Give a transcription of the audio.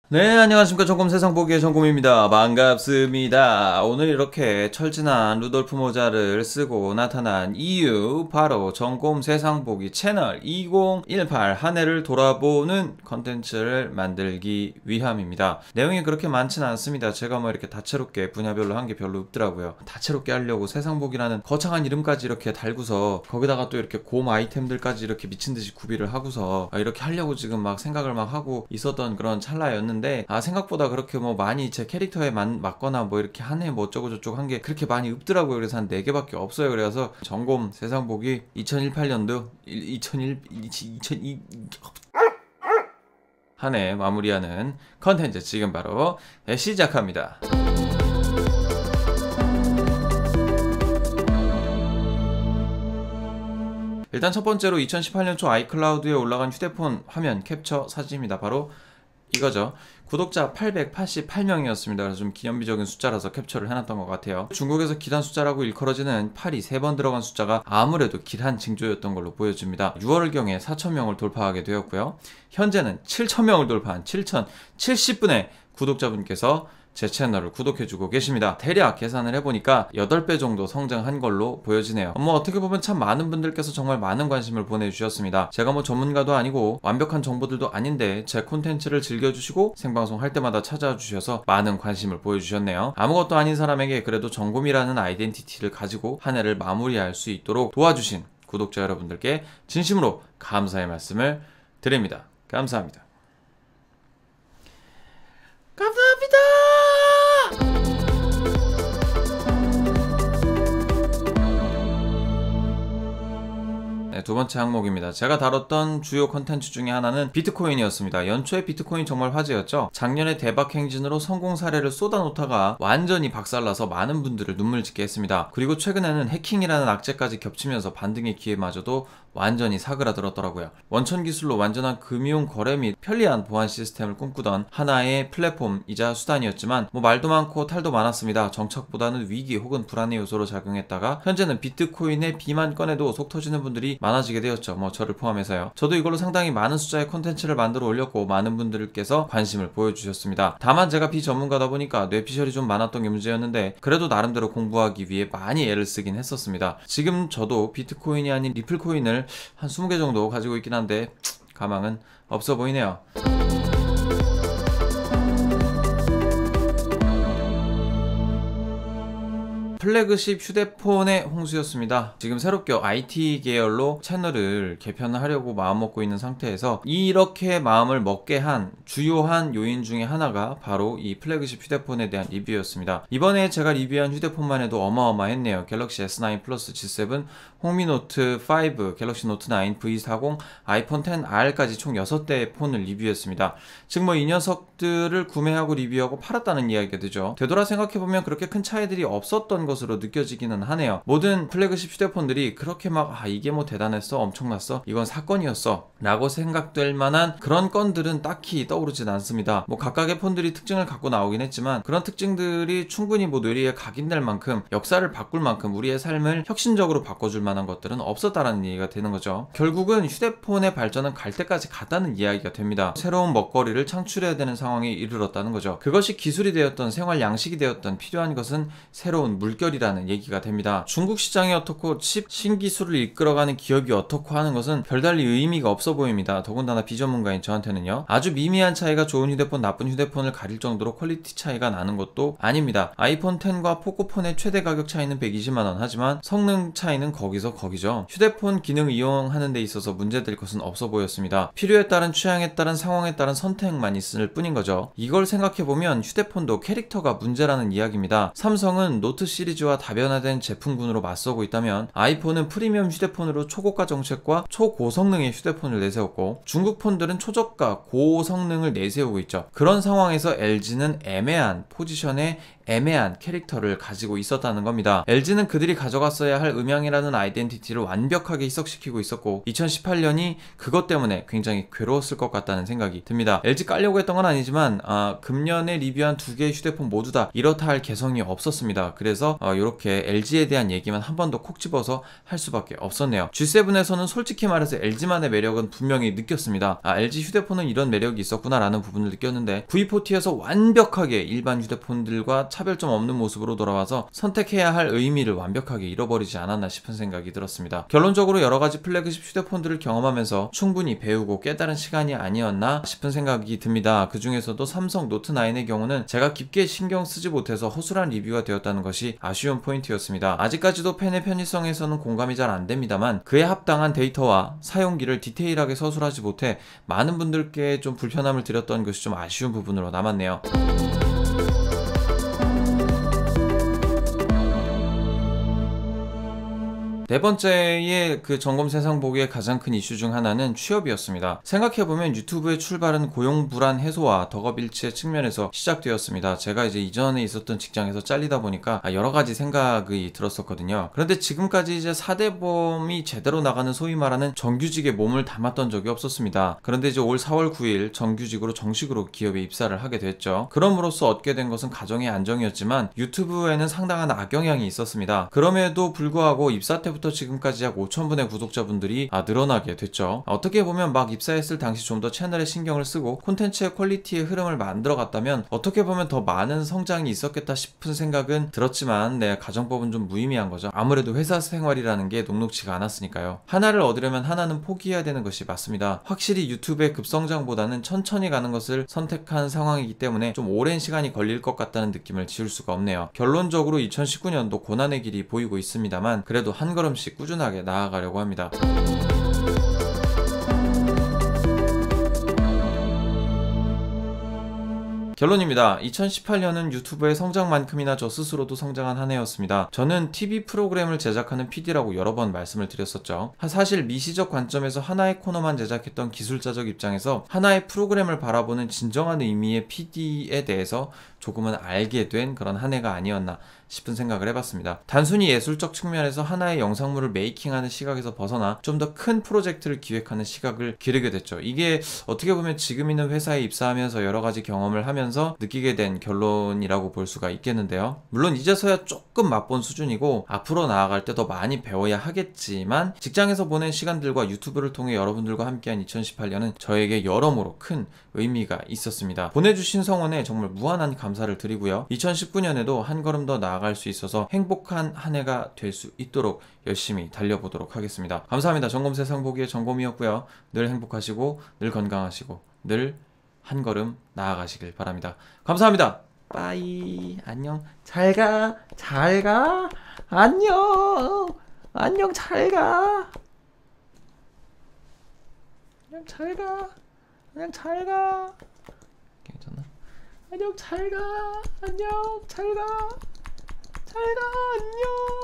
네, 안녕하십니까. 정곰 세상보기의 정곰입니다. 반갑습니다. 오늘 이렇게 철진한 루돌프 모자를 쓰고 나타난 이유, 바로 정곰 세상보기 채널 2018 한 해를 돌아보는 컨텐츠를 만들기 위함입니다. 내용이 그렇게 많지는 않습니다. 제가 뭐 이렇게 다채롭게 분야별로 한 게 별로 없더라고요. 다채롭게 하려고 세상보기라는 거창한 이름까지 이렇게 달고서 거기다가 또 이렇게 곰 아이템들까지 이렇게 미친듯이 구비를 하고서 이렇게 하려고 지금 막 생각을 막 하고 있었던 그런 찰나였는데, 생각보다 그렇게 뭐 많이 제 캐릭터에 맞거나 뭐 이렇게 한 해 뭐 어쩌고 저쩌고 한 게 그렇게 많이 없더라고요. 그래서 한 4개밖에 없어요. 그래서 정곰 세상보기 2018년도 2002 한 해 마무리하는 컨텐츠 지금 바로 시작합니다. 일단 첫 번째로 2018년 초 아이클라우드에 올라간 휴대폰 화면 캡처 사진입니다. 바로 이거죠. 구독자 888명이었습니다. 그래서 좀 기념비적인 숫자라서 캡처를 해놨던 것 같아요. 중국에서 기란 숫자라고 일컬어지는 8이 3번 들어간 숫자가 아무래도 기란 징조였던 걸로 보여집니다. 6월경에 4,000명을 돌파하게 되었고요. 현재는 7,000명을 돌파한 7,070분의 구독자분께서 제 채널을 구독해주고 계십니다. 대략 계산을 해보니까 8배 정도 성장한 걸로 보여지네요. 뭐 어떻게 보면 참 많은 분들께서 정말 많은 관심을 보내주셨습니다. 제가 뭐 전문가도 아니고 완벽한 정보들도 아닌데 제 콘텐츠를 즐겨주시고 생방송 할 때마다 찾아와 주셔서 많은 관심을 보여주셨네요. 아무것도 아닌 사람에게 그래도 정곰이라는 아이덴티티를 가지고 한 해를 마무리할 수 있도록 도와주신 구독자 여러분들께 진심으로 감사의 말씀을 드립니다. 감사합니다. 감사합니다. 네, 두 번째 항목입니다. 제가 다뤘던 주요 컨텐츠 중에 하나는 비트코인이었습니다. 연초에 비트코인 정말 화제였죠. 작년에 대박 행진으로 성공 사례를 쏟아놓다가 완전히 박살나서 많은 분들을 눈물 짓게 했습니다. 그리고 최근에는 해킹이라는 악재까지 겹치면서 반등의 기회마저도 완전히 사그라들었더라고요. 원천 기술로 완전한 금융 거래 및 편리한 보안 시스템을 꿈꾸던 하나의 플랫폼이자 수단이었지만 뭐 말도 많고 탈도 많았습니다. 정착보다는 위기 혹은 불안의 요소로 작용했다가 현재는 비트코인의 비만 꺼내도 속 터지는 분들이 많아지게 되었죠. 뭐 저를 포함해서요. 저도 이걸로 상당히 많은 숫자의 콘텐츠를 만들어 올렸고 많은 분들께서 관심을 보여주셨습니다. 다만 제가 비전문가다 보니까 뇌피셜이 좀 많았던 게 문제였는데 그래도 나름대로 공부하기 위해 많이 애를 쓰긴 했었습니다. 지금 저도 비트코인이 아닌 리플코인을 한 20개 정도 가지고 있긴 한데 가망은 없어 보이네요. 플래그십 휴대폰의 홍수였습니다. 지금 새롭게 IT 계열로 채널을 개편하려고 마음먹고 있는 상태에서 이렇게 마음을 먹게 한 주요한 요인 중에 하나가 바로 이 플래그십 휴대폰에 대한 리뷰였습니다. 이번에 제가 리뷰한 휴대폰만 해도 어마어마했네요. 갤럭시 S9 플러스 G7, 홍미노트 5, 갤럭시 노트 9, V40, 아이폰 XR까지 총 6대의 폰을 리뷰했습니다. 즉 뭐 이 녀석들을 구매하고 리뷰하고 팔았다는 이야기가 되죠. 되돌아 생각해보면 그렇게 큰 차이들이 없었던 것으로 느껴지기는 하네요. 모든 플래그십 휴대폰들이 그렇게 막 이게 뭐 대단했어, 엄청났어, 이건 사건이었어 라고 생각될 만한 그런 건들은 딱히 떠오르진 않습니다. 뭐 각각의 폰들이 특징을 갖고 나오긴 했지만 그런 특징들이 충분히 뭐 뇌리에 각인될 만큼 역사를 바꿀 만큼 우리의 삶을 혁신적으로 바꿔줄 만한 것들은 없었다라는 얘기가 되는 거죠. 결국은 휴대폰의 발전은 갈 때까지 갔다는 이야기가 됩니다. 새로운 먹거리를 창출해야 되는 상황에 이르렀다는 거죠. 그것이 기술이 되었던 생활 양식이 되었던 필요한 것은 새로운 물결이라는 얘기가 됩니다. 중국 시장이 어떻고 칩 신기술을 이끌어가는 기업이 어떻고 하는 것은 별달리 의미가 없어 보입니다. 더군다나 비전문가인 저한테는요. 아주 미미한 차이가 좋은 휴대폰, 나쁜 휴대폰을 가릴 정도로 퀄리티 차이가 나는 것도 아닙니다. 아이폰 X과 포코폰의 최대 가격 차이는 120만원, 하지만 성능 차이는 거기서 거기죠. 휴대폰 기능 이용하는 데 있어서 문제될 것은 없어 보였습니다. 필요에 따른 취향에 따른 상황에 따른 선택만 있을 뿐인 거죠. 이걸 생각해보면 휴대폰도 캐릭터가 문제라는 이야기입니다. 삼성은 노트 시리즈와 다변화된 제품군으로 맞서고 있다면 아이폰은 프리미엄 휴대폰으로 초고가 정책과 초고성능의 휴대폰을 내세웠고 중국 폰들은 초저가 고성능을 내세우고 있죠. 그런 상황에서 LG는 애매한 포지션에 애매한 캐릭터를 가지고 있었다는 겁니다. LG는 그들이 가져갔어야 할 음향이라는 아이덴티티를 완벽하게 희석시키고 있었고 2018년이 그것 때문에 굉장히 괴로웠을 것 같다는 생각이 듭니다. LG 깔려고 했던 건 아니지만 금년에 리뷰한 2개의 휴대폰 모두 다 이렇다 할 개성이 없었습니다. 그래서 그래서 이렇게 LG에 대한 얘기만 한 번 더 콕 집어서 할 수밖에 없었네요. G7에서는 솔직히 말해서 LG만의 매력은 분명히 느꼈습니다. LG 휴대폰은 이런 매력이 있었구나 라는 부분을 느꼈는데 V40에서 완벽하게 일반 휴대폰들과 차별점 없는 모습으로 돌아와서 선택해야 할 의미를 완벽하게 잃어버리지 않았나 싶은 생각이 들었습니다. 결론적으로 여러가지 플래그십 휴대폰들을 경험하면서 충분히 배우고 깨달은 시간이 아니었나 싶은 생각이 듭니다. 그 중에서도 삼성 노트9의 경우는 제가 깊게 신경 쓰지 못해서 허술한 리뷰가 되었다는 것이 아쉬운 포인트였습니다. 아직까지도 펜의 편의성에서는 공감이 잘 안됩니다만 그에 합당한 데이터와 사용기를 디테일하게 서술하지 못해 많은 분들께 좀 불편함을 드렸던 것이 좀 아쉬운 부분으로 남았네요. 네 번째의 그 점검 세상 보기의 가장 큰 이슈 중 하나는 취업이었습니다. 생각해보면 유튜브의 출발은 고용 불안 해소와 덕업일치의 측면에서 시작되었습니다. 제가 이제 이전에 있었던 직장에서 잘리다 보니까 여러 가지 생각이 들었었거든요. 그런데 지금까지 이제 4대범이 제대로 나가는 소위 말하는 정규직에 몸을 담았던 적이 없었습니다. 그런데 이제 올 4월 9일 정규직으로 정식으로 기업에 입사를 하게 됐죠. 그럼으로써 얻게 된 것은 가정의 안정이었지만 유튜브에는 상당한 악영향이 있었습니다. 그럼에도 불구하고 입사 때부터 지금까지 약 5,000분의 구독자분들이 늘어나게 됐죠. 어떻게 보면 막 입사했을 당시 좀 더 채널에 신경을 쓰고 콘텐츠의 퀄리티의 흐름을 만들어 갔다면 어떻게 보면 더 많은 성장이 있었겠다 싶은 생각은 들었지만 가정법은 좀 무의미한 거죠. 아무래도 회사 생활이라는 게 녹록지가 않았으니까요. 하나를 얻으려면 하나는 포기해야 되는 것이 맞습니다. 확실히 유튜브의 급성장보다는 천천히 가는 것을 선택한 상황이기 때문에 좀 오랜 시간이 걸릴 것 같다는 느낌을 지울 수가 없네요. 결론적으로 2019년도 고난의 길이 보이고 있습니다만 그래도 한 걸음씩 꾸준하게 나아가려고 합니다. 결론입니다. 2018년은 유튜브의 성장만큼이나 저 스스로도 성장한 한 해였습니다. 저는 TV 프로그램을 제작하는 PD라고 여러 번 말씀을 드렸었죠. 사실 미시적 관점에서 하나의 코너만 제작했던 기술자적 입장에서 하나의 프로그램을 바라보는 진정한 의미의 PD에 대해서 조금은 알게 된 그런 한 해가 아니었나 싶은 생각을 해봤습니다. 단순히 예술적 측면에서 하나의 영상물을 메이킹하는 시각에서 벗어나 좀 더 큰 프로젝트를 기획하는 시각을 기르게 됐죠. 이게 어떻게 보면 지금 있는 회사에 입사하면서 여러 가지 경험을 하면서 느끼게 된 결론이라고 볼 수가 있겠는데요. 물론 이제서야 조금 맛본 수준이고 앞으로 나아갈 때 더 많이 배워야 하겠지만 직장에서 보낸 시간들과 유튜브를 통해 여러분들과 함께한 2018년은 저에게 여러모로 큰 의미가 있었습니다. 보내주신 성원에 정말 무한한 감사를 드리고요. 2019년에도 한 걸음 더 나아갈 수 있어서 행복한 한 해가 될 수 있도록 열심히 달려보도록 하겠습니다. 감사합니다. 점검 세상 보기의 점검이었고요. 늘 행복하시고 늘 건강하시고 늘 한 걸음 나아가시길 바랍니다. 감사합니다. 빠이. 안녕. 잘가. 잘가. 안녕. 안녕. 잘가. 안녕. 잘가. 안녕. 잘가. 괜찮나? 안녕. 잘가. 안녕. 잘가. 잘가. 안녕.